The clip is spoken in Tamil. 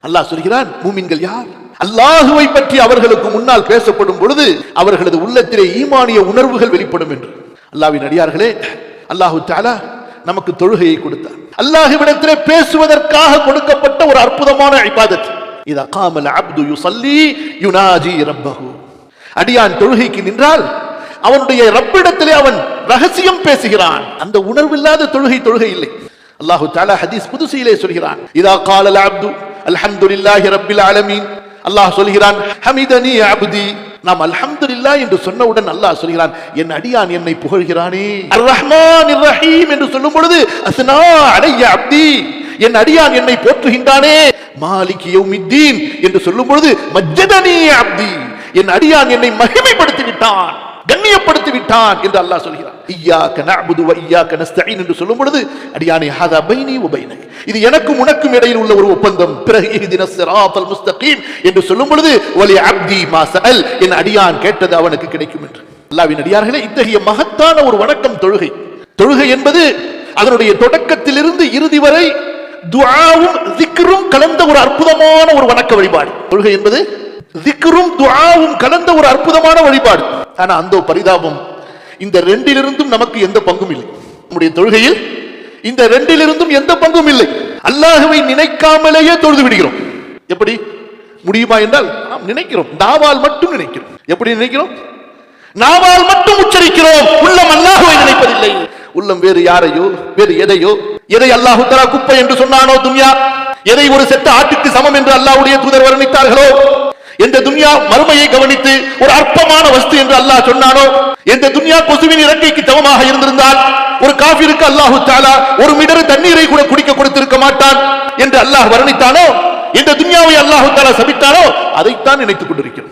அல்லாஹ் சொல்கிறான், மூமின்கள் யார்? அல்லாஹுவை பற்றி அவர்களுக்கு முன்னால் பேசப்படும் பொழுது அவர்களது உள்ளத்திலே ஈமானிய உணர்வுகள் வெளிப்படும் என்று. அல்லாஹ்வின் அடியார்களே, அல்லாஹு தஆலா நமக்கு தொழுகையை கொடுத்தார். அல்லாஹ்விடத்திலே பேசுவதற்காக கொடுக்கப்பட்ட ஒரு அற்புதமான இபாதத். இதா காமல் அப்து யுஸல்லி யுனாஜி ரப்பஹு. அடியான் தொழுகைக்கு நின்றால் அவனுடைய ரப்பிடத்திலே அவன் ரகசியம் பேசுகிறான். அந்த உணர்வில்லாத தொழுகை இல்லை. அல்லாஹு தஆலா ஹதீஸ் குதுசியிலே சொல்கிறான், இதா காலல் அப்து அல்ஹம்துலில்லாஹி ரப்பில் ஆலமீன். அல்லாஹ் சொல்கிறான், ஹமிதனி அப்தி. நாம் அல்ஹம்துலில்லாஹ் என்று சொன்னவுடன் அல்லாஹ் சொல்கிறான், என் அடியான் என்னை புகழ்கிறானே. அர் ரஹ்மானிர் ரஹீம் என்று சொல்லும் பொழுது அஸ்னா அலைய அப்தி, என் அடியான் என்னை போற்றுகின்றானே. மாலிகி யௌமித்தீன் என்று சொல்லும் பொழுது மஜ்ஜதனி அப்தி, என் அடியான் என்னை மகிமைப்படுத்தி விட்டான், கண்ணியப்படுத்தி விட்டான் என்று அல்லாஹ் சொல்கிறான். இய்யாக நஅ்புது வ இய்யாக நஸ்தஈன் என்று சொல்லும் பொழுது அடியானே ஹதா பைனி வ பைனக், இது எனக்கும் உனக்கும் இடையில் உள்ள ஒரு ஒப்பந்தம். பிறகு இஹ்தினஸ் ஸிராத்தல் முஸ்தகீம் என்று சொல்லும் பொழுது வலி அப்தி மா ஸஅல், என் அடியான் கேட்டது அவனுக்கு கிடைக்கும் என்று. அல்லாஹ்வின் அடியார்களே, இத்தகைய மகத்தான ஒரு வணக்கம் தொழுகை. தொழுகை என்பது அதனுடைய தொடக்கத்திலிருந்து இறுதி வரை துஆவும் திக்ரும் கலந்த ஒரு அற்புதமான ஒரு வணக்க வழிபாடு. தொழுகை என்பது திக்ரும் துஆவும் கலந்த ஒரு அற்புதமான வழிபாடு. ஆனா அந்த பரிதாபம், இந்த ரெண்டிலிருந்தும் நமக்கு எந்த பங்கும் இல்லை. நம்முடைய தொழுகையில் இந்த ரெண்டிலிருந்தும் எந்த பங்கும் இல்லை. அல்லாஹ்வை நினைக்காமலேயே தொழுது விடுகிறோம். எப்படி முடியுமா என்றால், நாம் நினைக்கிறோம், நாவால் மட்டும் நினைக்கிறோம். எப்படி நினைக்கிறோம்? நாவால் மட்டும் உச்சரிக்கிறோம், உள்ளம் அல்லாஹ்வை நினைப்பதில்லை. உள்ளம் வேறு யாரையோ வேறு எதையோ, எதை அல்லாஹ் தஆலா குப்பை என்று சொன்னானோ துன்யா, எதை ஒரு செத்த ஆட்டுக்கு சமம் என்று அல்லாஹ்வுடைய தூதர் வர்ணித்தார்களோ, எந்த துன்யா மறுமையை கவனித்து ஒரு அற்பமான வஸ்து என்று அல்லாஹ் சொன்னானோ, எந்த துன்யா கொசுவின் இறக்கைக்கு சமமாக இருந்திருந்தால் ஒரு காஃபிருக்கு அல்லாஹு தஆலா ஒரு மிடறு தண்ணீரை கூட குடிக்க கொடுத்திருக்க மாட்டான் என்று அல்லாஹ் வர்ணித்தானோ, எந்த துன்யாவை அல்லாஹு தஆலா சபித்தானோ, அதைத்தான் நினைத்துக் கொண்டிருக்கிறோம்.